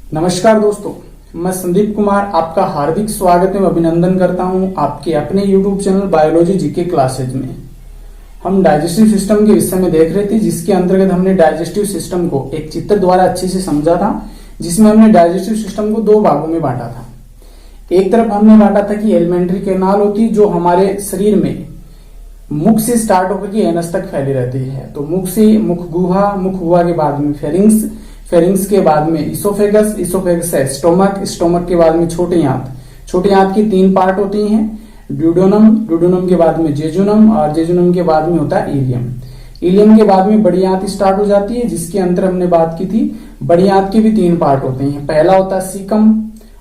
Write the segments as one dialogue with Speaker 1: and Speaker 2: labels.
Speaker 1: नमस्कार दोस्तों, मैं संदीप कुमार आपका हार्दिक स्वागत एवं अभिनंदन करता हूं आपके अपने YouTube channel biology GK classes में। हम डाइजेस्टिव सिस्टम के विषय में देख रहे थे, जिसके अंतर्गत हमने डाइजेस्टिव सिस्टम को एक चित्र द्वारा अच्छे से समझा था, जिसमें हमने डाइजेस्टिव सिस्टम को दो भागों में बांटा था। एक तरफ हमने बांटा था कि एलिमेंट्री कैनाल होती है जो हमारे शरीर में मुख से स्टार्ट होकर के एनस तक फैली रहती है। तो मुख से मुख गुहा के बाद में फेरिंग्स के बाद में इसोफेगस से स्टोमक के बाद में छोटे आंत की तीन पार्ट होती हैं। ड्यूडेनम के बाद में जेजुनम और जेजुनम के बाद में होता है इलियम के बाद में बड़ी आंत स्टार्ट हो जाती है, जिसके अंतर हमने बात की थी। बड़ी आंत के भी तीन पार्ट होते हैं, पहला होता है सीकम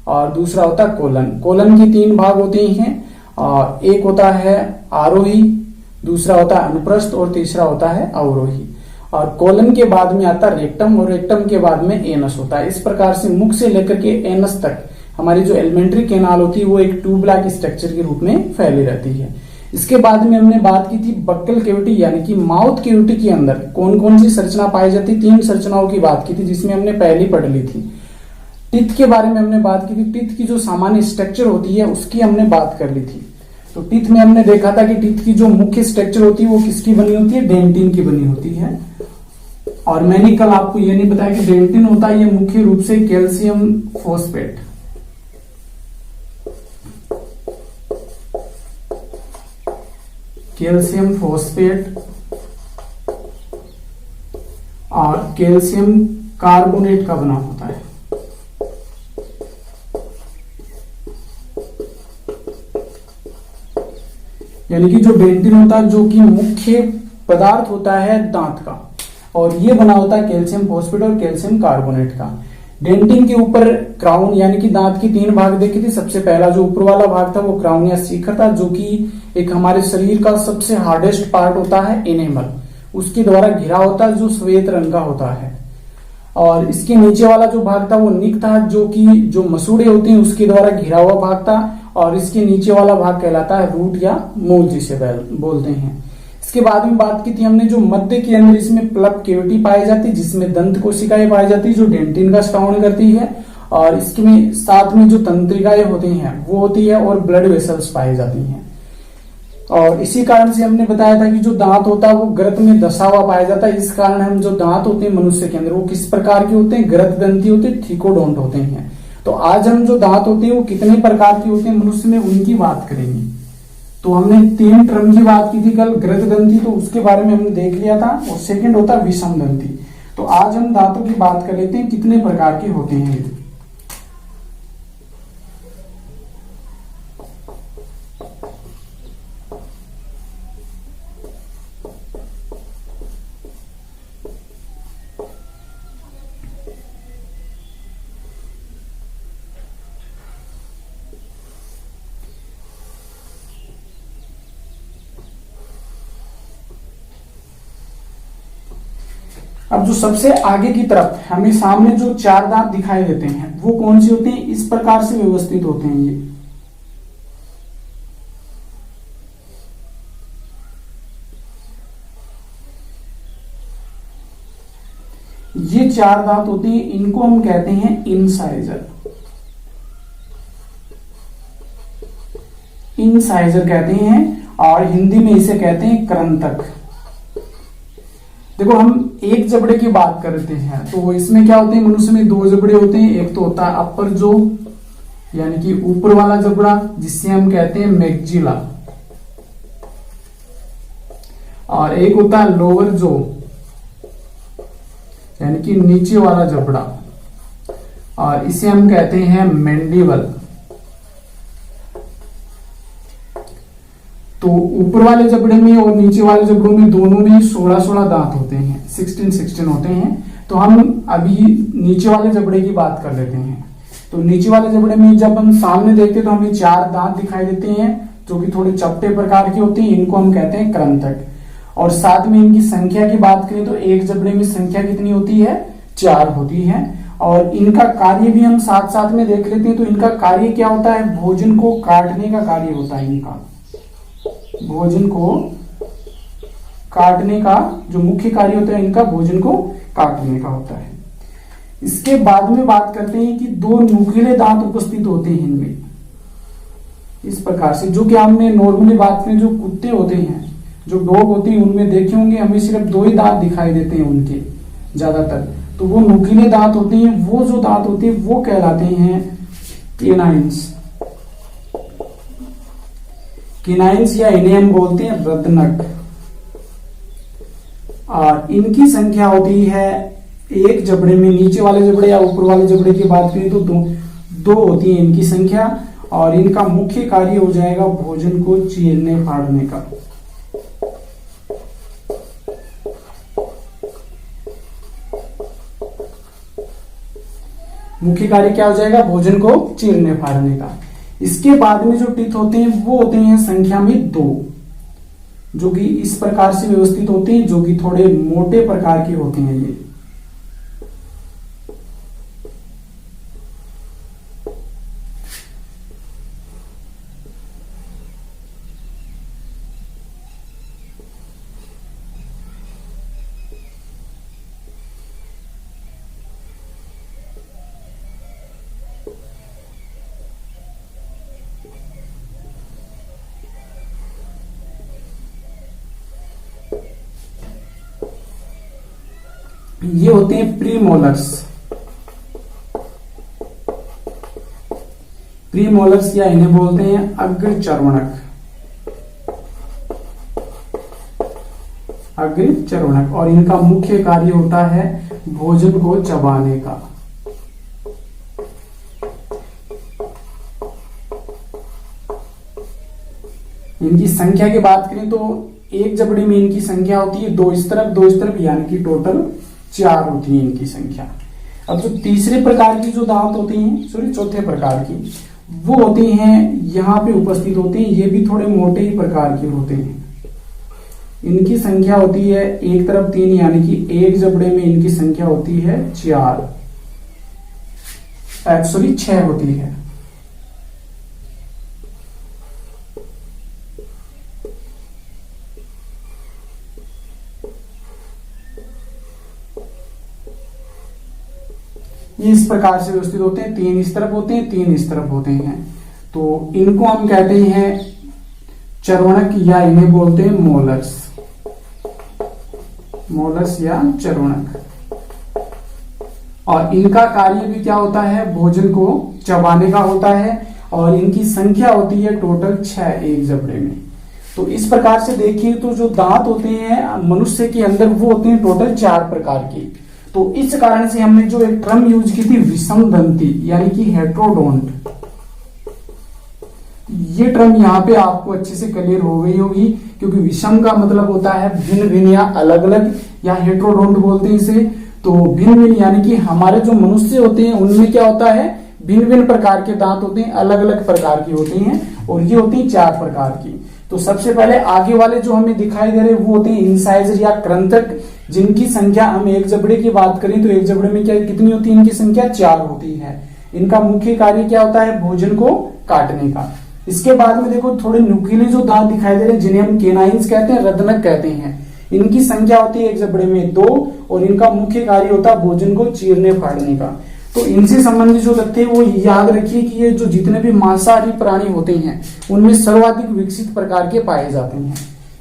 Speaker 1: और दूसरा होता है कोलन की तीन भाग होते हैं, और एक होता है आरोही, दूसरा होता है अनुप्रस्थ और तीसरा होता है अवरोही। और कोलन के बाद में आता है रेक्टम और रेक्टम के बाद में एनस होता है। इस प्रकार से मुख से लेकर के एनस तक हमारी जो एलिमेंट्री कैनाल होती है वो एक ट्यूब लाइक स्ट्रक्चर के रूप में फैली रहती है। इसके बाद में हमने बात की थी बक्कल कैविटी यानी कि माउथ कैविटी के अंदर कौन कौन सी संरचना पाई जाती, तीन संरचनाओं की बात की थी, जिसमें हमने पहली पढ़ ली थी। टीथ के बारे में हमने बात की थी। टीथ की जो सामान्य स्ट्रक्चर होती है उसकी हमने बात कर ली थी। तो टीथ में हमने देखा था कि टीथ की जो मुख्य स्ट्रक्चर होती है वो किसकी बनी होती है, डेंटिन की बनी होती है। और मैंने कल आपको ये नहीं बताया कि डेंटिन होता है ये मुख्य रूप से कैल्शियम फॉस्फेट और कैल्शियम कार्बोनेट का बना होता है। यानी कि जो डेंटिन होता है जो कि मुख्य पदार्थ होता है दांत का, और ये बना होता है कैल्शियम फॉस्फेट और कैल्शियम कार्बोनेट का। डेंटिन के ऊपर क्राउन यानी कि दांत की तीन भाग देखी थी। सबसे पहला जो ऊपर वाला भाग था वो क्राउन या शिखर था, जो कि एक हमारे शरीर का सबसे हार्डेस्ट पार्ट होता है एनेमल, उसके द्वारा घिरा होता है, जो श्वेत रंग का होता है। और इसके नीचे वाला जो भाग था वो निक था, जो कि जो मसूड़े होते हैं उसके द्वारा घिरा हुआ भाग था। और इसके नीचे वाला भाग कहलाता है रूट या मूल, जिसे बोलते हैं। इसके बाद में बात की थी हमने जो मध्य के अंदर इसमें प्लप कैविटी पाई जाती है, जिसमें दंत कोशिकाएं पाई जाती है जो डेंटिन का श्रावण करती है। और इसके साथ में जो तंत्रिकाएं होती हैं वो होती है, और ब्लड वेसल्स पाई जाती हैं। और इसी कारण से हमने बताया था कि जो दांत होता है वो ग्रत में दसा हुआ पाया जाता है। इस कारण हम जो दांत होते हैं मनुष्य के अंदर वो किस प्रकार के होते हैं, ग्रत दंती होते हैं, थिकोडोंट होते हैं। तो आज हम जो दांत होते हैं वो कितने प्रकार के होते हैं मनुष्य में, उनकी बात करेंगे। तो हमने तीन टर्म की बात की थी कल, ग्रत दंती, तो उसके बारे में हमने देख लिया था। और सेकंड होता है विषम दंती। तो आज हम दांतों की बात कर लेते हैं, कितने प्रकार के होते हैं। अब जो सबसे आगे की तरफ हमें सामने जो चार दांत दिखाई देते हैं वो कौन से होते हैं, इस प्रकार से व्यवस्थित होते हैं। ये चार दांत होते हैं, इनको हम कहते हैं इंसाइजर। इंसाइजर कहते हैं, और हिंदी में इसे कहते हैं कृंतक। देखो हम एक जबड़े की बात करते हैं तो इसमें क्या होते हैं, मनुष्य में दो जबड़े होते हैं। एक तो होता है अपर जो यानी कि ऊपर वाला जबड़ा, जिससे हम कहते हैं मैक्जिला, और एक होता है लोअर जो यानी कि नीचे वाला जबड़ा, और इसे हम कहते हैं मैंडिबल। तो ऊपर वाले जबड़े में और नीचे वाले जबड़ों में दोनों में 16 दांत होते हैं, 16 होते हैं। तो हम अभी नीचे वाले जबड़े की बात कर लेते हैं। तो नीचे वाले जबड़े में जब हम सामने देखते हैं तो हमें चार दांत दिखाई देते हैं, जो कि थोड़े चपटे प्रकार के होते हैं। इनको हम कहते हैं कृंतक। और साथ में इनकी संख्या की बात करें तो एक जबड़े में संख्या कितनी होती है, 4 होती है। और इनका कार्य भी हम साथ साथ में देख लेते हैं। तो इनका कार्य क्या होता है, भोजन को काटने का कार्य होता है। इनका भोजन को काटने का जो मुख्य कार्य होता है, इनका भोजन को काटने का होता है। इसके बाद में बात करते हैं कि दो नुकीले दांत उपस्थित होते हैं इनमें, इस प्रकार से, जो कि हमने नॉर्मली बात करें जो कुत्ते होते हैं, जो डॉग होते हैं, उनमें देखे होंगे हमें सिर्फ दो ही दांत दिखाई देते हैं उनके ज्यादातर, तो वो नुकीले दांत होते हैं, वो जो दांत होते हैं वो कहलाते हैं केनाइंस। केनाइंस या इन्हें हम बोलते हैं रत्नक। और इनकी संख्या होती है एक जबड़े में, नीचे वाले जबड़े या ऊपर वाले जबड़े की बात करें तो दो होती है इनकी संख्या, और इनका मुख्य कार्य हो जाएगा भोजन को चीरने फाड़ने का। मुख्य कार्य क्या हो जाएगा? भोजन को चीरने फाड़ने का। इसके बाद में जो टीथ होते हैं वो होते हैं संख्या में 2, जो कि इस प्रकार से व्यवस्थित होते हैं, जो कि थोड़े मोटे प्रकार के होते हैं ये। ये होते हैं प्रीमोलर्स। प्रीमोलर्स या इन्हें बोलते हैं अग्रचर्वणक। अग्रचर्वणक, और इनका मुख्य कार्य होता है भोजन को चबाने का। इनकी संख्या की बात करें तो एक जबड़े में इनकी संख्या होती है 2 इस तरफ, यानी कि टोटल 4 होती है इनकी संख्या। अब जो तीसरे प्रकार की जो दांत होती हैं, चौथे प्रकार की, वो होती हैं यहाँ पे उपस्थित होते हैं, ये भी थोड़े मोटे ही प्रकार के होते हैं। इनकी संख्या होती है एक तरफ 3, यानी कि एक जबड़े में इनकी संख्या होती है 6 होती है। ये इस प्रकार से व्यवस्थित होते हैं, 3 इस तरफ होते हैं, 3 इस तरफ होते हैं। तो इनको हम कहते हैं चर्वणक, या इन्हें बोलते हैं मोलर्स। मोलर्स या चर्वणक। और इनका कार्य भी क्या होता है? भोजन को चबाने का होता है, और इनकी संख्या होती है टोटल 6 एक जबड़े में। तो इस प्रकार से देखिए तो जो दांत होते हैं मनुष्य के अंदर वो होते हैं टोटल 4 प्रकार के। तो इस कारण से हमने जो एक टर्म यूज की थी विषम दंती, यानी कि हेट्रोडोंट, ये टर्म यहाँ पे आपको अच्छे से क्लियर हो गई होगी, क्योंकि विषम का मतलब होता है भिन्न भिन्न या अलग अलग, या हेट्रोडोंट बोलते हैं इसे। तो भिन्न भिन्न यानी कि हमारे जो मनुष्य होते हैं उनमें क्या होता है? भिन्न भिन्न प्रकार के दांत होते हैं, अलग अलग प्रकार की होती हैं, और ये होती हैं 4 प्रकार की। तो सबसे पहले आगे वाले जो हमें दिखाई दे रहे वो होते हैं इंसाइजर या कृंतक, जिनकी संख्या हम एक जबड़े की बात करें तो एक जबड़े में क्या कितनी होती है? इनकी संख्या 4 होती है। इनका मुख्य कार्य क्या होता है? भोजन को काटने का। इसके बाद में देखो थोड़े नुकीले जो दांत दिखाई दे रहे हैं, जिन्हें हम केनाइंस कहते हैं, रत्नक कहते हैं। इनकी संख्या होती है एक जबड़े में 2, और इनका मुख्य कार्य होता है भोजन को चीरने फाड़ने का। तो इनसे संबंधित जो तथ्य वो याद रखिए कि ये जो जितने भी मांसाहारी प्राणी होते हैं उनमें सर्वाधिक विकसित प्रकार के पाए जाते हैं।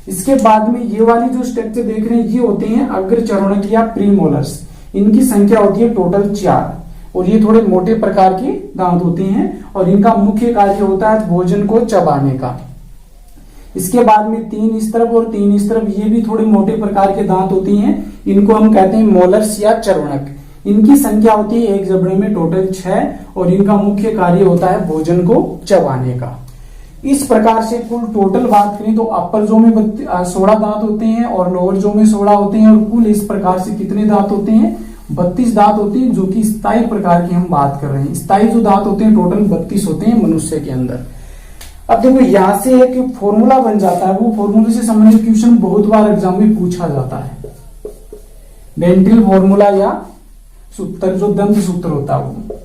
Speaker 1: इसके बाद में ये वाली जो स्ट्रक्चर देख रहे हैं ये होते हैं अग्रचर्वणक या प्रीमोलर्स। इनकी संख्या होती है टोटल 4, और ये थोड़े मोटे प्रकार के दांत होते हैं, और इनका मुख्य कार्य होता है भोजन को चबाने का। इसके बाद में 3 इस तरफ और 3 इस तरफ, ये भी थोड़े मोटे प्रकार के दांत होती हैं, इनको हम कहते हैं मोलर्स या चर्वणक। इनकी संख्या होती है एक जबड़े में टोटल 6, और इनका मुख्य कार्य होता है भोजन को चबाने का। इस प्रकार से कुल टोटल बात करें तो अपर जो में 16 दांत होते हैं, और लोअर जो में 16 होते हैं, और कुल इस प्रकार से कितने दांत होते हैं? 32 दांत होते हैं, जो कि स्थायी प्रकार की हम बात कर रहे हैं। स्थायी जो दांत होते हैं टोटल 32 होते हैं मनुष्य के अंदर। अब देखो यहां से एक फॉर्मूला बन जाता है, वो फॉर्मूले से संबंधित क्वेश्चन बहुत बार एग्जाम में पूछा जाता है। डेंटल फॉर्मूला या सूत्र, जो दंत सूत्र होता है वो।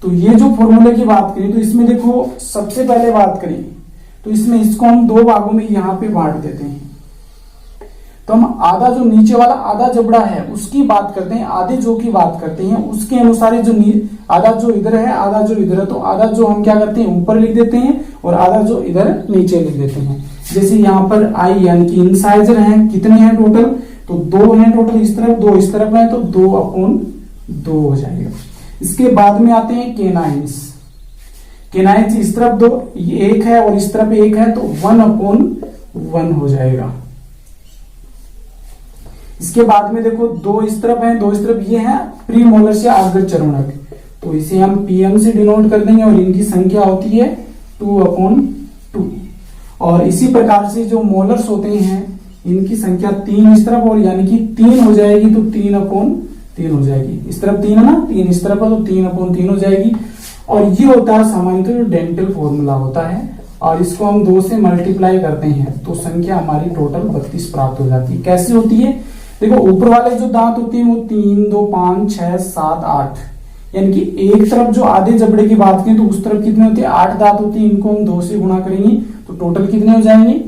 Speaker 1: तो ये जो फॉर्मूले की बात करें तो इसमें देखो सबसे पहले बात करें तो इसमें इसको हम 2 भागों में यहां पे बांट देते हैं, तो हम आधा जो नीचे वाला आधा जबड़ा है उसकी बात करते हैं, आधे जो की बात करते हैं उसके अनुसार जो आधा जो इधर है आधा जो इधर है, तो आधा जो हम क्या करते हैं ऊपर लिख देते हैं और आधा जो इधर नीचे लिख देते हैं। जैसे यहाँ पर आई यानी कि इंसाइजर हैं, कितने हैं टोटल, तो 2 हैं टोटल, इस तरफ 2 इस तरफ है, तो 2/2 हो जाएगा। इसके बाद में आते हैं केनाइंस। केनाइंस इस तरफ 2 1 है और इस तरफ 1 है, तो 1/1 हो जाएगा। इसके बाद में देखो 2 इस तरफ है 2 इस तरफ, ये है प्रीमोलर से आगे चरणक, तो इसे हम पीएम से डिनोट कर देंगे और इनकी संख्या होती है 2/2। और इसी प्रकार से जो मोलर्स होते हैं इनकी संख्या 3 इस तरफ और यानी कि 3 हो जाएगी, तो 3/3 हो जाएगी। इस तरफ 3 है ना, 3 इस तरफ है, तो 3/3 हो जाएगी। और ये होता है सामान्यतः जो डेंटल फॉर्मूला होता है, और इसको हम 2 से मल्टीप्लाई करते हैं तो संख्या हमारी टोटल 32 प्राप्त हो जाती है। कैसे होती है, देखो ऊपर वाले जो दांत होते हैं वो 3, 2, 5, 6, 7, 8, यानी कि एक तरफ जो आधे जबड़े की बात करें तो उस तरफ कितने होते हैं 8 दांत होते हैं, इनको हम 2 से गुणा करेंगे तो टोटल कितने हो जाएंगे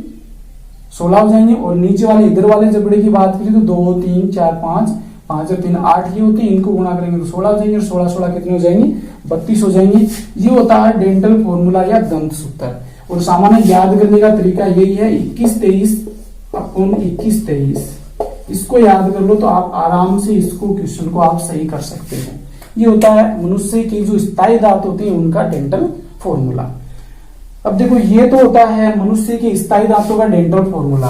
Speaker 1: 16 हो जाएंगे। और नीचे वाले इधर वाले जबड़े की बात करें तो 2, 3, 4, 5, 5 और 3 8 ये होते हैं, इनको गुणा करेंगे तो 16 हो जाएंगे और 16 कितने हो जाएंगे 32 हो जाएंगे। ये होता है डेंटल फॉर्मूला या दंत सूत्र। और सामान्य याद करने का तरीका यही है 21-23/21-23, इसको याद कर लो तो आप आराम से इसको क्वेश्चन को आप सही कर सकते हो। ये होता है मनुष्य की जो स्थायी दांत होते हैं उनका डेंटल फॉर्मूला। अब देखो ये तो होता है मनुष्य के स्थायी दांतों का डेंटल फॉर्मूला।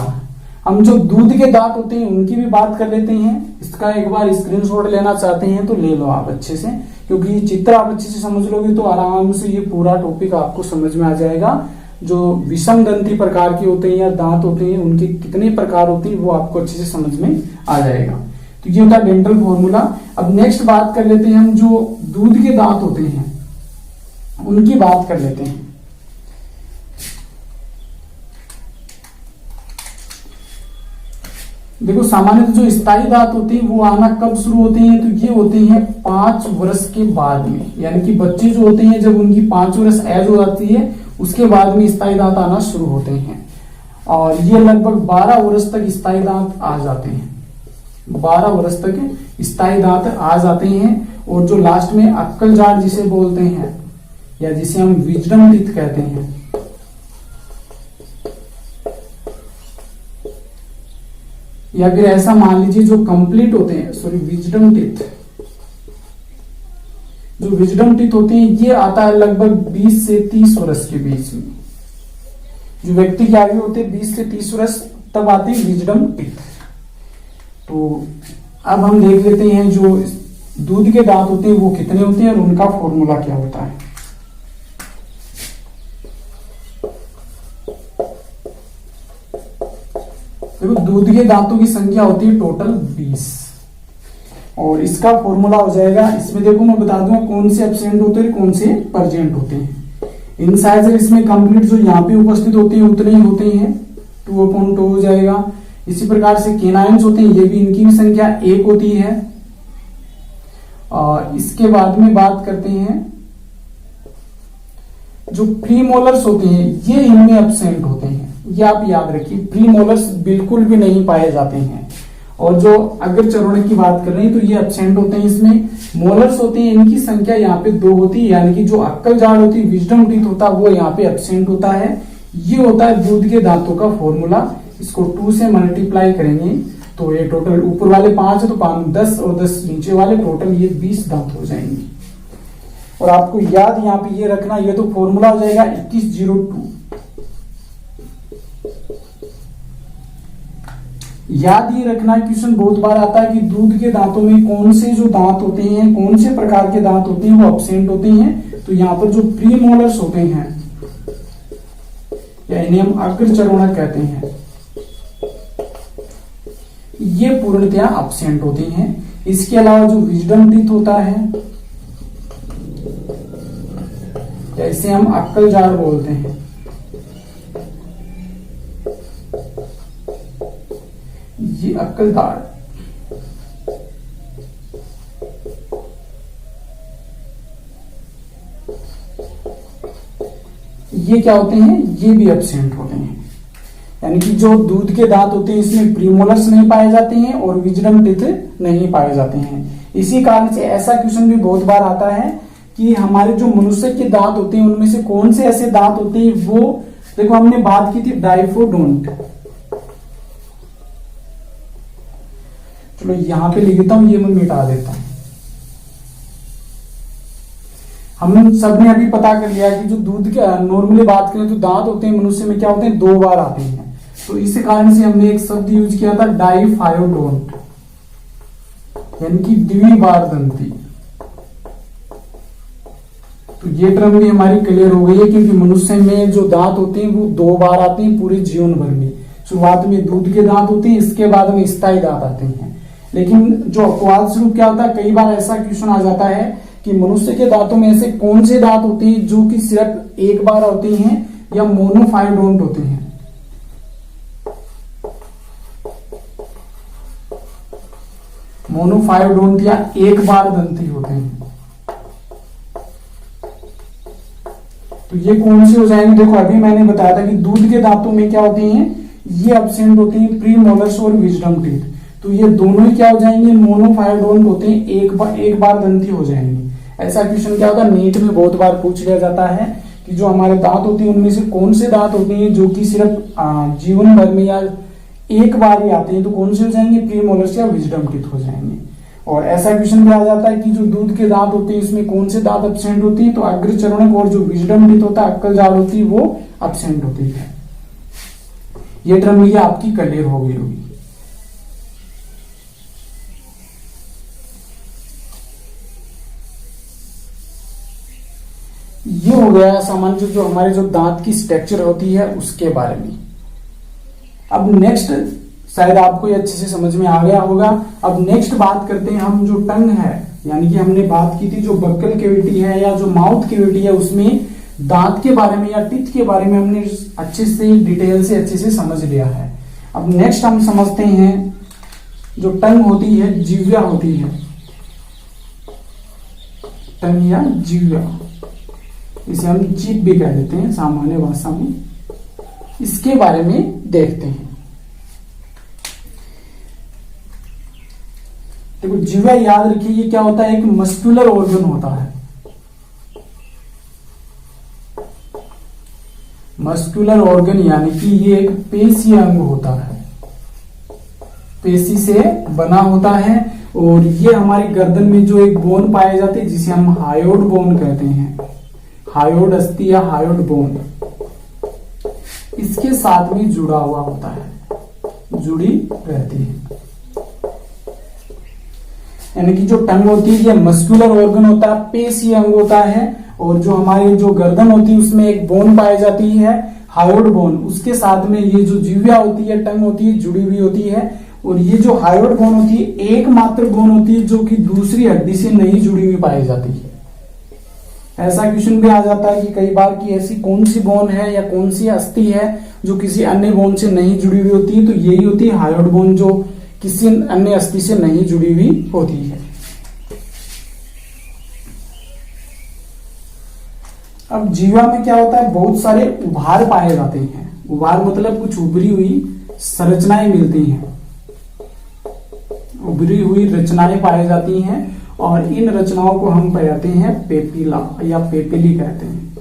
Speaker 1: हम जो दूध के दांत होते हैं उनकी भी बात कर लेते हैं। इसका एक बार स्क्रीनशॉट लेना चाहते हैं तो ले लो आप अच्छे से, क्योंकि चित्र आप अच्छे से समझ लोगे तो आराम से ये पूरा टॉपिक आपको समझ में आ जाएगा। जो विषम दंती प्रकार के होते हैं या दांत होते हैं उनके कितने प्रकार होते हैं वो आपको अच्छे से समझ में आ जाएगा। तो ये होता है डेंटल फॉर्मूला। अब नेक्स्ट बात कर लेते हैं हम जो दूध के दांत होते हैं उनकी बात कर लेते हैं। देखो सामान्यतः जो स्थायी दांत होते हैं वो आना कब शुरू होते हैं, तो ये होते हैं 5 वर्ष के बाद में, यानी कि बच्चे जो होते हैं जब उनकी 5 वर्ष एज हो जाती है उसके बाद में स्थायी दांत आना शुरू होते हैं। और ये लगभग 12 वर्ष तक स्थायी दांत आ जाते हैं, 12 वर्ष तक स्थायी दांत आ जाते हैं। और जो लास्ट में अक्कल जाट जिसे बोलते हैं या जिसे हम विजडम टीथ कहते हैं, या फिर ऐसा मान लीजिए जो कंप्लीट होते हैं, सॉरी विजडम टीथ, जो विजडम टीथ होते हैं ये आता है लगभग 20 से 30 वर्ष के बीच में। जो व्यक्ति के आगे होते हैं 20 से 30 वर्ष तब आते हैं विजडम टीथ। तो अब हम देख लेते हैं जो दूध के दांत होते हैं वो कितने होते हैं और उनका फॉर्मूला क्या होता है। देखो दूध के दांतों की संख्या होती है टोटल 20 और इसका फॉर्मूला हो जाएगा, इसमें देखो मैं बता दूंगा कौन से एब्सेंट होते हैं कौन से प्रेजेंट होते हैं। इंसाइजर इसमें कंप्लीट जो यहाँ पे उपस्थित होते हैं उतने ही होते हैं, 2/2 हो जाएगा। इसी प्रकार से केनाइन्स होते हैं, ये भी इनकी भी संख्या 1 होती है। और इसके बाद में बात करते हैं जो प्रीमोलर्स होते हैं ये इनमें एब्सेंट होते हैं, ये आप याद रखिए, प्रीमोलर्स बिल्कुल भी नहीं पाए जाते हैं। और जो अगर चरणक की बात कर रहे हैं तो ये एब्सेंट होते हैं। इसमें मोलर्स होते हैं, इनकी संख्या यहाँ पे 2 होती है, यानी कि जो अक्कल जाड़ होती है विजडम टीथ होता है वो यहाँ पे एब्सेंट होता है। ये होता है दूध के दांतों का फॉर्मूला। इसको 2 से मल्टीप्लाई करेंगे तो ये टोटल ऊपर वाले 5 है तो 5 10 और 10 नीचे वाले टोटल ये 20 दांत हो जाएंगे। और आपको याद यहाँ पे ये रखना, ये तो फॉर्मूला हो जाएगा 2102। याद ये रखना, क्वेश्चन बहुत बार आता है कि दूध के दांतों में कौन से जो दांत होते हैं, कौन से प्रकार के दांत होते हैं वो एब्सेंट होते हैं। तो यहाँ पर जो प्रीमोलर्स होते हैं या इन्हें हम अग्रचर्वणक कहते हैं, ये पूर्णतया एब्सेंट होते हैं। इसके अलावा जो विजडम टीथ होता है या इसे हम अक्कल जाड़ बोलते हैं, ये अक्कल दाढ़, ये क्या होते हैं, ये भी एब्सेंट होते हैं। यानी कि जो दूध के दांत होते हैं इसमें प्रीमोलर्स नहीं पाए जाते हैं और विजडम टीथ नहीं पाए जाते हैं। इसी कारण से ऐसा क्वेश्चन भी बहुत बार आता है कि हमारे जो मनुष्य के दांत होते हैं उनमें से कौन से ऐसे दांत होते हैं, वो देखो हमने बात की थी डाइफोडोंट। चलो यहां पे लिख देता हूं, ये मैं मिटा देता हूं। हम सब ने अभी पता कर लिया कि जो दूध के नॉर्मली बात करें तो दांत होते हैं मनुष्य में क्या होते हैं, 2 बार आते हैं। तो इस कारण से हमने एक शब्द यूज किया था डाइफायोडोंट, यानी कि द्विबार दंती। तो ये टर्म भी हमारी क्लियर हो गई है, क्योंकि मनुष्य में जो दांत होते हैं वो 2 बार आते हैं पूरे जीवन भर में। शुरुआत में दूध के दांत होते हैं, इसके बाद में स्थायी दांत आते हैं। लेकिन जो अपवाद स्वरूप क्या होता है, कई बार ऐसा क्वेश्चन आ जाता है कि मनुष्य के दांतों में ऐसे कौन से दांत होते हैं जो कि सिर्फ एक बार होते हैं या मोनोफायोडोंट होते हैं। मोनोफायोडोंट या एक बार दंती होते हैं। तो ये कौन से हो जाएंगे, देखो अभी मैंने बताया था कि दूध के दांतों में क्या होते हैं, ये एब्सेंट होते हैं प्रीमोलर्स और विजडम टीथ। तो ये दोनों ही क्या हो जाएंगे, मोनोफायोडोंट होते हैं, एक बार दंती हो जाएंगे। ऐसा क्वेश्चन क्या होता है, नीट में बहुत बार पूछ लिया जाता है कि जो हमारे दांत होते हैं उनमें से कौन से दांत होते हैं जो कि सिर्फ जीवन भर में या एक बार ही आते हैं। तो कौन से हो जाएंगे, प्रीमोलर्स या विजडम टीथ हो जाएंगे। और ऐसा क्वेश्चन भी आ जाता है कि जो दूध के दांत होते हैं इसमें कौन से दांत एब्सेंट होती है, तो अग्रचरणक और जो विजडम टीथ होता है, अक्कल जाल होती है, वो एब्सेंट होती है। ये टर्म ये आपकी क्लियर हो गई होगी। ये हो गया सामान्य जो हमारे जो दांत की स्ट्रक्चर होती है उसके बारे में। अब नेक्स्ट शायद आपको ये अच्छे से समझ में आ गया होगा। अब नेक्स्ट बात करते हैं हम जो टंग है, यानी कि हमने बात की थी जो बक्कल कैविटी है या जो माउथ कैविटी है, उसमें दांत के बारे में या टीथ के बारे में हमने अच्छे से डिटेल से अच्छे से समझ लिया है। अब नेक्स्ट हम समझते हैं जो टंग होती है, जिह्वा होती है, टंग या जिह्वा, इसे हम जीभ भी कह देते हैं सामान्य भाषा में। इसके बारे में देखते हैं। देखो जिह्वा याद रखिए, ये क्या होता है, एक मस्कुलर ऑर्गन होता है। मस्कुलर ऑर्गन यानी कि ये एक पेशी अंग होता है, पेशी से बना होता है। और ये हमारी गर्दन में जो एक बोन पाए जाते हैं जिसे हम हायोड बोन कहते हैं, हायोड अस्थि या हायोड बोन, इसके साथ में जुड़ा हुआ होता है, जुड़ी रहती है। यानी कि जो टंग होती है ये मस्कुलर ऑर्गन होता है, पेशी अंग होता है। और जो हमारी जो गर्दन होती है उसमें एक बोन पाई जाती है, हायोड बोन, उसके साथ में ये जो जिह्वा होती है, टंग होती है, जुड़ी हुई होती है। और ये जो हायोड बोन होती है एकमात्र बोन होती है जो कि दूसरी हड्डी से नहीं जुड़ी हुई पाई जाती है। ऐसा क्वेश्चन भी आ जाता है कि कई बार कि ऐसी कौन सी बोन है या कौन सी अस्थि है जो किसी अन्य बोन से नहीं जुड़ी हुई होती है, तो यही होती है हायोड बोन जो किसी अन्य अस्थि से नहीं जुड़ी हुई होती है। अब जिह्वा में क्या होता है, बहुत सारे उभार पाए जाते हैं। उभार मतलब कुछ उभरी हुई संरचनाएं मिलती हैं, उभरी हुई रचनाएं पाई जाती हैं। और इन रचनाओं को हम कहते हैं पेपिला या पेपिली कहते हैं।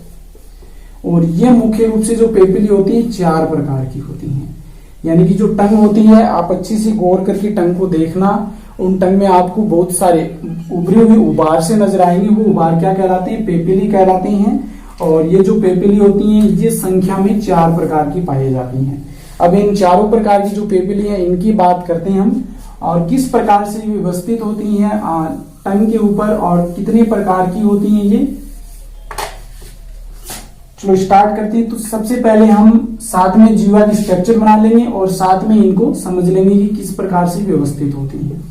Speaker 1: और ये मुख्य रूप से जो पेपिली होती है 4 प्रकार की होती हैं। यानी कि जो टंग होती है, आप अच्छी सी गौर करके टंग को देखना, उन टंग में आपको बहुत सारे उभरे हुए उभार से नजर आएंगे। वो उभार क्या कहलाते हैं, पेपिली कहलाते हैं। और ये जो पेपिली होती हैं ये संख्या में 4 प्रकार की पाई जाती हैं। अब इन चारों प्रकार की जो पेपिली है इनकी बात करते हैं हम, और किस प्रकार से व्यवस्थित होती हैं टंग के ऊपर और कितने प्रकार की होती हैं ये। चलो स्टार्ट करते हैं। तो सबसे पहले हम साथ में जिह्वा की स्ट्रक्चर बना लेंगे और साथ में इनको समझ लेंगे कि किस प्रकार से व्यवस्थित होती है।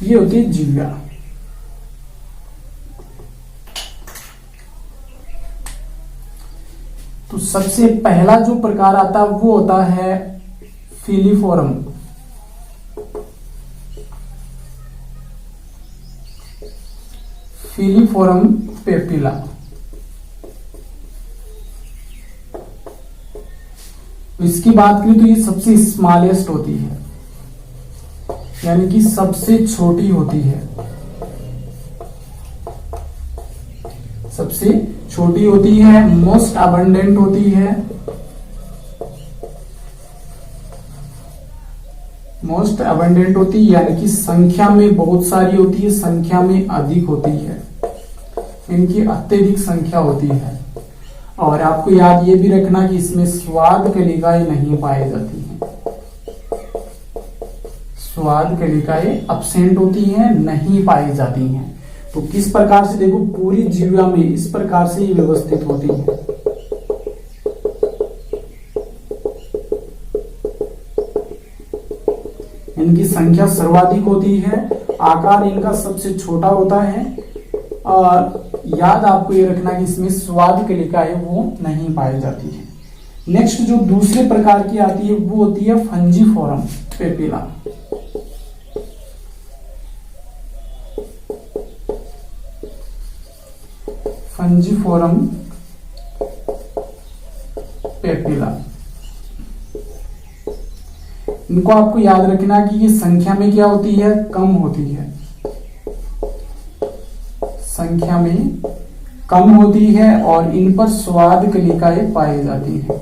Speaker 1: ये होती है जिह्वा। सबसे पहला जो प्रकार आता है वो होता है फिलीफोरम। फिलीफोरम पेपिला। इसकी बात करें तो ये सबसे स्मॉलेस्ट होती है, यानी कि सबसे छोटी होती है, सबसे छोटी होती है, मोस्ट अबंडेंट होती है, मोस्ट अबंडेंट होती है, यानी कि संख्या में बहुत सारी होती है, संख्या में अधिक होती है, इनकी अत्यधिक संख्या होती है। और आपको याद ये भी रखना कि इसमें स्वाद कलिकाएं नहीं पाई जाती हैं, स्वाद कलिकाएं अब्सेंट होती हैं, नहीं पाई जाती हैं। तो किस प्रकार से देखो, पूरी जीवा में इस प्रकार से व्यवस्थित होती है। इनकी संख्या सर्वाधिक होती है, आकार इनका सबसे छोटा होता है, और याद आपको ये रखना कि इसमें स्वाद कलिकाएं वो नहीं पाई जाती है। नेक्स्ट जो दूसरे प्रकार की आती है वो होती है फंजीफोरम पेपिला। फंजीफोरम पेपिला, इनको आपको याद रखना कि ये संख्या में क्या होती है, कम होती है, संख्या में कम होती है, और इन पर स्वाद कलिकाएं पाई जाती हैं।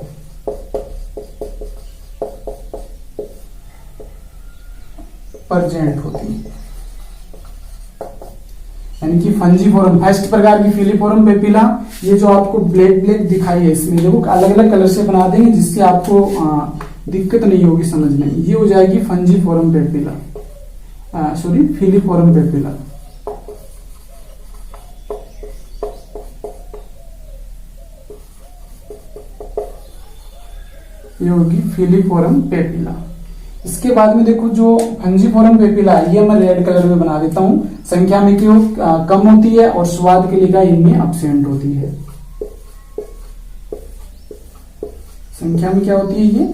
Speaker 1: प्रेजेंट होती है, यानी कि फंजीफोरम फर्स्ट प्रकार की फिलीफोरम पेपिला। ये जो आपको ब्लैक ब्लैक दिखाई है, इसमें देखो अलग अलग कलर से बना देंगे जिससे आपको दिक्कत नहीं होगी समझने में। ये हो जाएगी फंजीफोरम पेपिला, सॉरी फिलीफोरम पेपिला। ये होगी फिलीफोरम पेपिला। इसके बाद में देखो जो फंजीफोरम पेपिला है, ये मैं रेड कलर में बना देता हूं। संख्या में क्यों कम होती है और स्वाद कलिकाएं इनमें अब्सेंट होती है। संख्या में क्या होती है, ये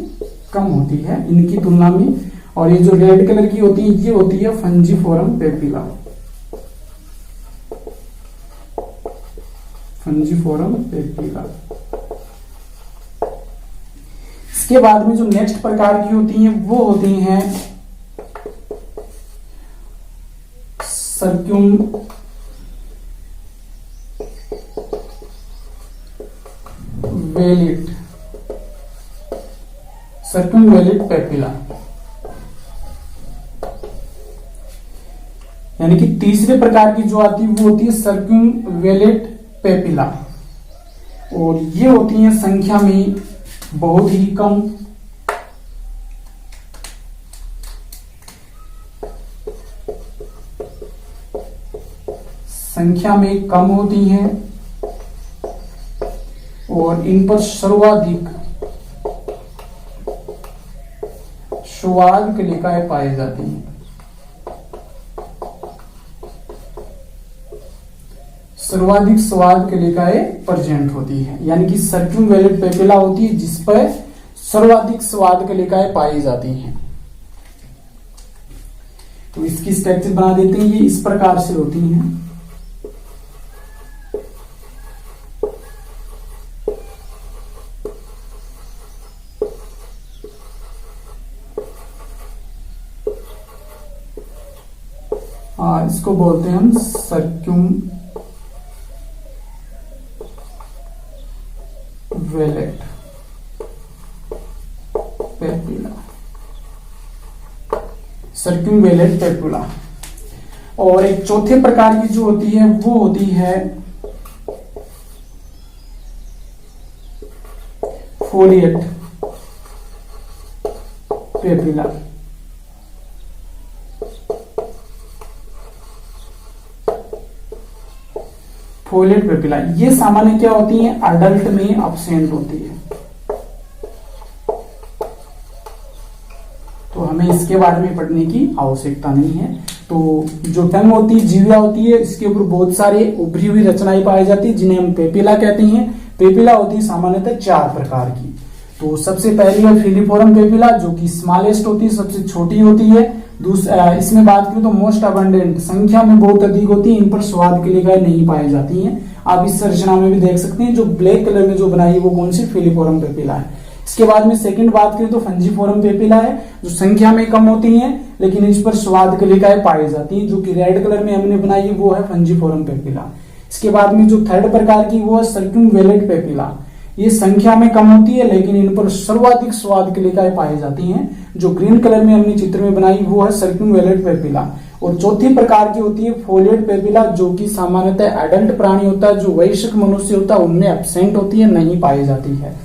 Speaker 1: कम होती है इनकी तुलना में, और ये जो रेड कलर की होती है ये होती है फंजीफोरम पेपिला। फंजीफोरम पेपिला। इसके बाद में जो नेक्स्ट प्रकार की होती हैं वो होती हैं सर्क्यूमवेलिट। सर्क्यूमवेलिट पेपिला, यानी कि तीसरे प्रकार की जो आती है वो होती है सर्क्यूमवेलिट पेपिला, और ये होती है संख्या में बहुत ही कम, संख्या में कम होती हैं, और इन पर सर्वाधिक स्वाद कलिकाएं पाई जाती हैं। सर्वाधिक स्वाद कलिकाएं प्रेजेंट होती है, यानी कि सर्क्यूमवेलिट पेपिला होती है जिस पर सर्वाधिक स्वाद कलिकाएं पाई जाती हैं। तो इसकी स्ट्रक्चर बना देते हैं, ये इस प्रकार से होती हैं। इसको बोलते हैं हम सर्क्यूमवेलिट पेपिला। सर्क्यूमवेलिट पेपिला। और एक चौथे प्रकार की जो होती है वो होती है फोलिएट पेपिला। फोलिएट पेपिला ये सामान्य क्या होती है, अडल्ट में अब्सेंट होती है। तो हमें इसके बारे में पढ़ने की आवश्यकता नहीं है। तो जो टंग होती है, जीवा होती है, इसके ऊपर बहुत सारे उभरी हुई रचनाएं पाई जाती है जिन्हें हम पेपिला कहते हैं। पेपिला होती है सामान्यतः 4 प्रकार की। तो सबसे पहली है फिलीफोरम पेपिला, जो कि स्मॉलेस्ट होती है, सबसे छोटी होती है। इसमें बात करें तो मोस्ट अबंडेंट, संख्या में बहुत अधिक होती है, इन पर स्वाद कलिकाएं नहीं पाई जाती हैं। आप इस संरचना में भी देख सकते हैं, जो ब्लैक कलर में जो बनाई है वो कौन सी फिलीफोरम पेपिला है। इसके बाद में सेकंड बात करें तो फंजीफोरम पेपिला है, जो संख्या में कम होती है लेकिन इस पर स्वाद कलिकाएं पाई जाती हैं, जो कि रेड कलर में हमने बनाई है वो है फंजीफोरम पेपिला। इसके बाद में जो थर्ड प्रकार की वो है सर्क्यूमवेलेट पेपिला, ये संख्या में कम होती है लेकिन इन पर सर्वाधिक स्वाद कलिकाएं पाई जाती हैं, जो ग्रीन कलर में हमने चित्र में बनाई वो है सर्क्यूमवेलेट पेपिला। और चौथी प्रकार की होती है फोलिएट पेपिला, जो कि सामान्यतः एडल्ट प्राणी होता है, जो वयस्क मनुष्य होता है उनमें एब्सेंट होती है, नहीं पाई जाती है।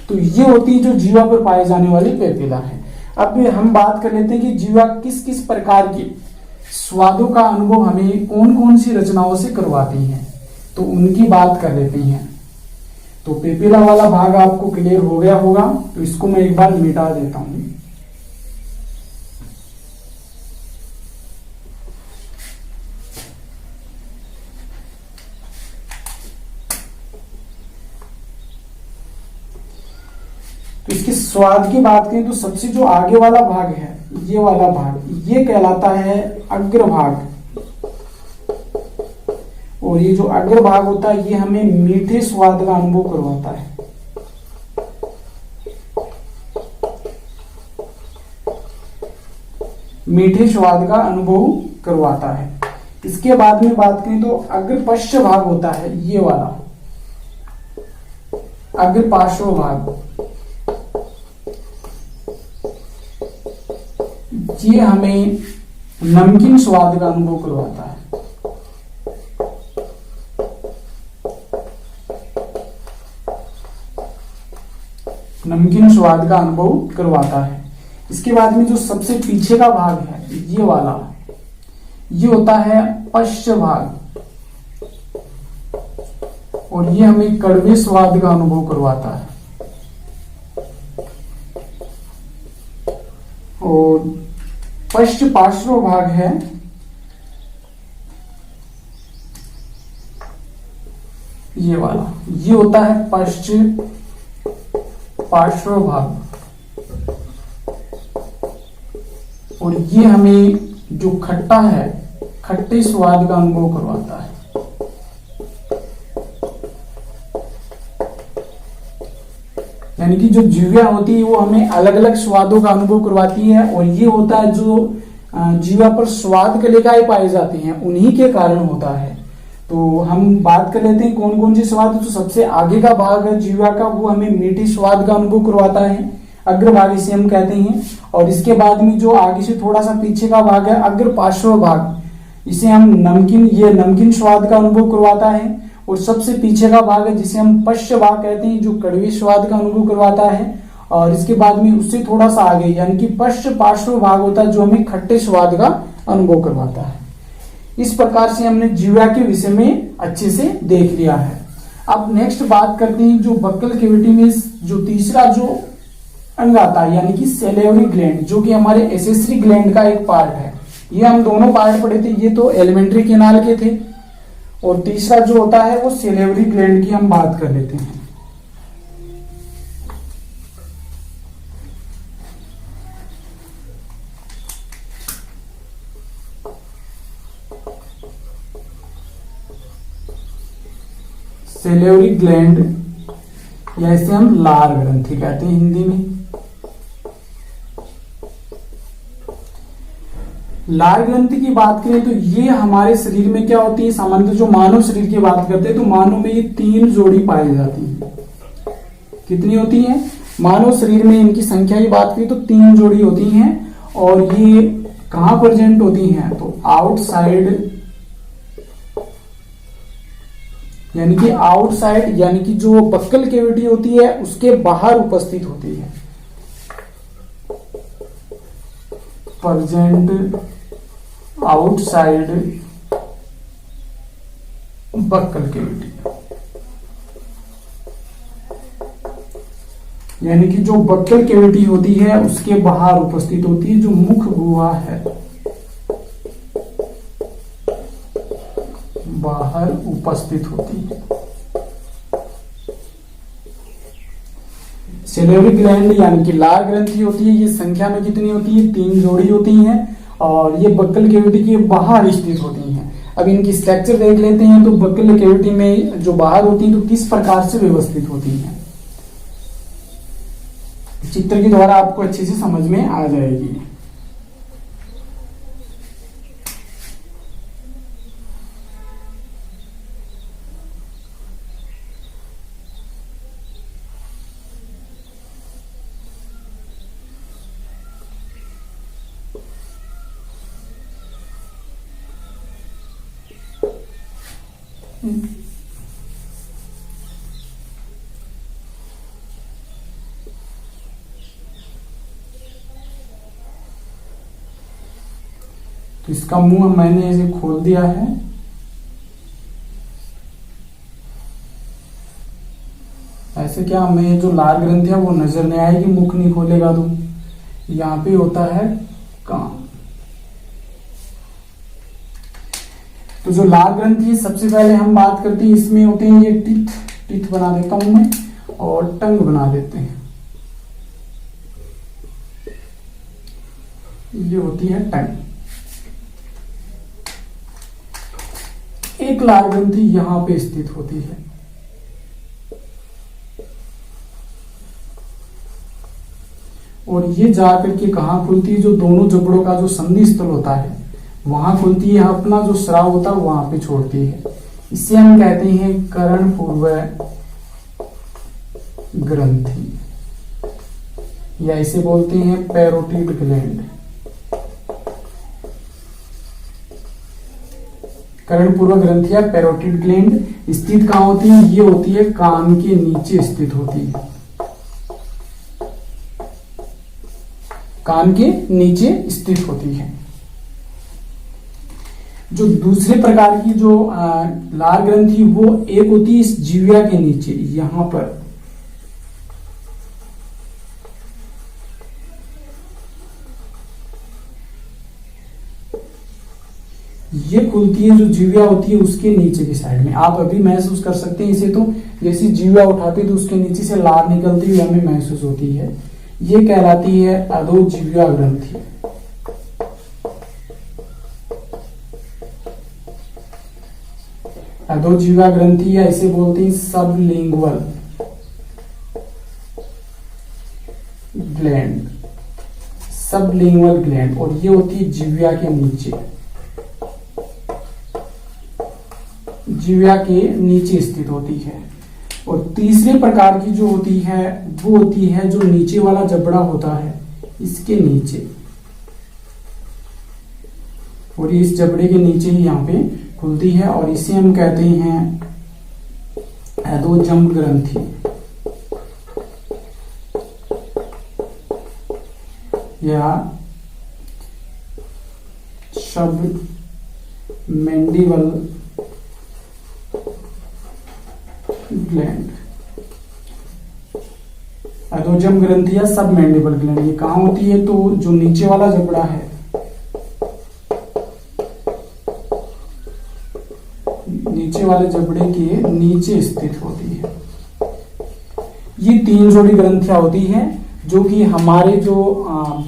Speaker 1: तो ये होती है जो जीवा पर पाई जाने वाली पेपिला है। अब हम बात कर लेते हैं कि जीवा किस किस प्रकार की स्वादों का अनुभव हमें कौन कौन सी रचनाओं से करवाती है, तो उनकी बात कर लेते हैं। तो पेपिला वाला भाग आपको क्लियर हो गया होगा, तो इसको मैं एक बार मिटा देता हूं। तो इसके स्वाद की बात करें तो सबसे जो आगे वाला भाग है, ये वाला भाग, ये कहलाता है अग्रभाग। और ये जो अग्रभाग होता है ये हमें मीठे स्वाद का अनुभव करवाता है। मीठे स्वाद का अनुभव करवाता है। इसके बाद में बात करें तो अग्रपश्च भाग होता है, ये वाला अग्रपार्श्व भाग, ये हमें नमकीन स्वाद का अनुभव करवाता है। नमकीन स्वाद का अनुभव करवाता है। इसके बाद में जो सबसे पीछे का भाग है, ये वाला, ये होता है पश्च भाग, और ये हमें कड़वे स्वाद का अनुभव करवाता है। और पश्च पार्श्व भाग है, ये वाला, ये होता है पश्च पार्श्व भाग, और ये हमें जो खट्टा है, खट्टे स्वाद का अनुभव करवाता है। यानी कि जो जीवा होती है वो हमें अलग अलग स्वादों का अनुभव करवाती है, और ये होता है जो जीवा पर स्वाद कलिकाएं पाई जाती हैं उन्हीं के कारण होता है। तो हम बात कर लेते हैं कौन कौन सी स्वाद। तो सबसे आगे का भाग है जीवा का, वो हमें मीठी स्वाद का अनुभव करवाता है, अग्रभाग इसे हम कहते हैं। और इसके बाद में जो आगे से थोड़ा सा पीछे का भाग है अग्रपार्श्व भाग, इसे हम नमकीन स्वाद का अनुभव करवाता है। और सबसे पीछे का भाग है जिसे हम पश्च भाग कहते हैं, जो कड़वे स्वाद का अनुभव करवाता है। और इसके बाद में उससे थोड़ा सा आगे यानी कि पश्च पार्श्व भाग होता है, जो हमें खट्टे स्वाद का अनुभव करवाता है। इस प्रकार से हमने जीवा के विषय में अच्छे से देख लिया है। अब नेक्स्ट बात करते हैं जो बक्कल कैविटी में जो तीसरा जो अंग आता है, यानी कि सेलेवरी ग्लैंड, जो कि हमारे एसेसरी ग्लैंड का एक पार्ट है। ये हम दोनों पार्ट पढ़े थे, ये तो एलिमेंट्री केनाल के थे, और तीसरा जो होता है वो सेलेवरी ग्लैंड की हम बात कर लेते हैं। सेलेवरी ग्लैंड, या इसे हम लार ग्रंथि कहते हैं हिंदी में। लार ग्रंथि की बात करें तो ये हमारे शरीर में क्या होती है, सामान्यतः जो मानव शरीर की बात करते हैं तो मानव में ये 3 जोड़ी पाई जाती है। कितनी होती है? मानव शरीर में इनकी संख्या की बात करें तो 3 जोड़ी होती हैं। और ये कहां प्रेजेंट होती हैं? तो आउटसाइड, यानी कि आउटसाइड, यानी कि जो बक्कल कैविटी होती है उसके बाहर उपस्थित होती है। प्रेजेंट आउटसाइड बक्कल कैविटी, यानी कि जो बक्कल कैविटी होती है उसके बाहर उपस्थित होती है, जो मुख गुहा है बाहर उपस्थित होती है। सेलेवरी ग्लैंड यानी कि लार ग्रंथि होती है, ये संख्या में कितनी होती है? 3 जोड़ी होती हैं और ये बक्कल कैविटी के बाहर स्थित होती हैं। अब इनकी स्ट्रक्चर देख लेते हैं। तो बक्कल कैविटी में जो बाहर होती है तो किस प्रकार से व्यवस्थित होती हैं, चित्र के द्वारा आपको अच्छे से समझ में आ जाएगी। तो इसका मुंह मैंने ऐसे खोल दिया है। ऐसे क्या हमें जो लार ग्रंथि है वो नजर नहीं आएगी, मुख नहीं खोलेगा तो। यहाँ पे होता है कान। तो जो लार ग्रंथि है सबसे पहले हम बात करते हैं, इसमें होते हैं ये टीथ बना देता हूं मैं और टंग बना देते हैं। ये होती है टंग। एक लार ग्रंथि यहां पे स्थित होती है। और ये जाकर के कहां खुलती है? जो दोनों जबड़ों का जो संधि स्थल होता है वहां खुलती है, अपना जो स्राव होता है वहां पे छोड़ती है। इसे हम कहते हैं कर्ण पूर्व ग्रंथि, या इसे बोलते हैं पैरोटिड ग्लैंड। कर्ण पूर्व ग्रंथि या पैरोटिड ग्लैंड स्थित कहां होती है? ये होती है कान के नीचे स्थित होती है। कान के नीचे स्थित होती है। जो दूसरे प्रकार की जो लार ग्रंथि वो एक होती है इस जीवा के नीचे, यहां पर। ये खुलती है जो जीवा होती है उसके नीचे की साइड में। आप अभी महसूस कर सकते हैं इसे। तो जैसे जीवा उठाते तो उसके नीचे से लार निकलती हुई हमें महसूस होती है। ये कहलाती है अधोजीवा ग्रंथि। अधोजीवा ग्रंथि या इसे बोलते हैं सबलिंगुअल ग्लैंड। सबलिंगुअल ग्लैंड, और ये होती है जीवा के नीचे। जीवा के नीचे स्थित होती है। और तीसरे प्रकार की जो होती है वो होती है जो नीचे वाला जबड़ा होता है इसके नीचे, और इस जबड़े के नीचे ही यहाँ पे खुलती है, और इसे हम कहते हैं अधोजंब ग्रंथि या सबमेंडिबल ग्लैंड। अधोजंब ग्रंथि या सबमेंडिबल ग्लैंड ये कहां होती है? तो जो नीचे वाला जबड़ा है, नीचे वाले जबड़े के नीचे स्थित होती है। ये 3 जोड़ी ग्रंथियां होती हैं जो कि हमारे जो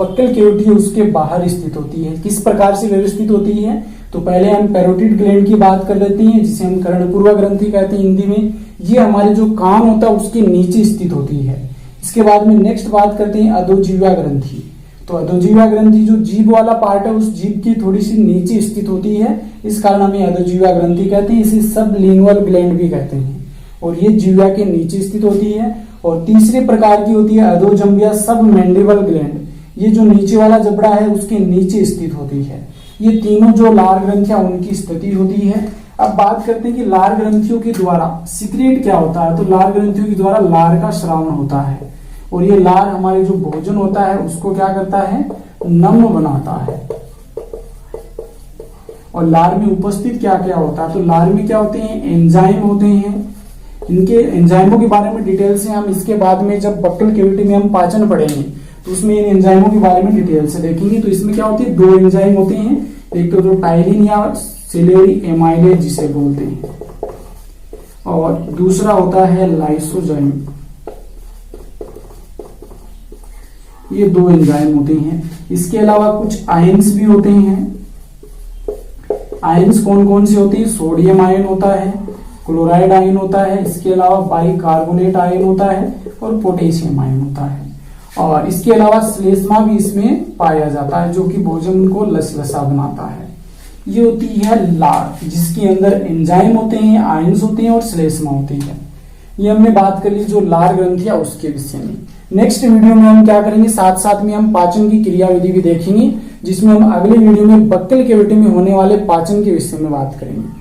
Speaker 1: बक्कल कैविटी है उसके बाहर स्थित होती है। किस प्रकार से व्यवस्थित होती है? तो पहले हम पैरोटिड ग्लैंड की बात कर लेते हैं, जिसे हम कर्णपूर्वा ग्रंथि कहते हैं हिंदी में। ये हमारे जो कान होता है उसके नीचे स्थित होती है। इसके बाद में नेक्स्ट बात करते हैं अधोजीवा ग्रंथि। तो अधोजीवा ग्रंथि जो जीभ वाला पार्ट है उस जीभ की थोड़ी सी नीचे स्थित होती है, इस कारण हमें अधोजीवा ग्रंथि कहते हैं। इसे सबलिंगुअल ग्लैंड भी कहते हैं, और ये जीवा के नीचे स्थित होती है। और तीसरे प्रकार की होती है अधोजंब या सबमेंडिबल ग्लैंड। ये जो नीचे वाला जबड़ा है उसके नीचे स्थित होती है। ये तीनों जो लार ग्रंथियां उनकी स्थिति होती है। अब बात करते हैं कि लार ग्रंथियों के द्वारा सिक्रेट क्या होता है। तो लार ग्रंथियों के द्वारा लार का श्रावण होता है, और ये लार हमारे जो भोजन होता है उसको क्या करता है? नम्र बनाता है। और लार में उपस्थित क्या क्या होता है? तो लार में क्या होते हैं? एंजाइम होते हैं। इनके एंजाइमों के बारे में डिटेल से हम इसके बाद में जब बक्कल कैविटी में हम पाचन पढ़ेंगे तो उसमें इन एंजाइमों के बारे में डिटेल से देखेंगे। तो इसमें क्या होती है? 2 एंजाइम होते हैं, एक तो जो टाइलिन या सिलेरी एमाइलेज जिसे बोलते हैं, और दूसरा होता है लाइसोजाइम। ये 2 एंजाइम होते हैं। इसके अलावा कुछ आयंस भी होते हैं। आयंस कौन कौन से होते हैं? सोडियम आयन होता है, क्लोराइड आयन होता है, इसके अलावा बाइकार्बोनेट आयन होता है और पोटेशियम आयन होता है। और इसके अलावा श्लेष्मा भी इसमें पाया जाता है जो कि भोजन को लसलसा बनाता है। ये होती है लार, जिसके अंदर एंजाइम होते हैं, आयंस होते हैं और श्लेष्मा होती है। ये हमने बात कर ली जो लार ग्रंथि है उसके विषय में। नेक्स्ट वीडियो में हम क्या करेंगे, साथ साथ में हम पाचन की क्रियाविधि भी देखेंगे, जिसमें हम अगले वीडियो में बक्कल कैविटी में होने वाले पाचन के विषय में बात करेंगे।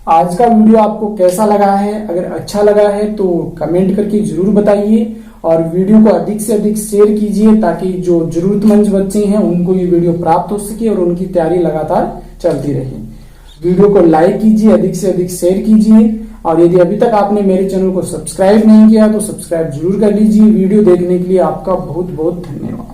Speaker 1: आज का वीडियो आपको कैसा लगा है? अगर अच्छा लगा है तो कमेंट करके जरूर बताइए और वीडियो को अधिक से अधिक शेयर कीजिए ताकि जो जरूरतमंद बच्चे हैं उनको ये वीडियो प्राप्त हो सके और उनकी तैयारी लगातार चलती रहे। वीडियो को लाइक कीजिए, अधिक से अधिक शेयर कीजिए और यदि अभी तक आपने मेरे चैनल को सब्सक्राइब नहीं किया तो सब्सक्राइब जरूर कर लीजिए। वीडियो देखने के लिए आपका बहुत बहुत धन्यवाद।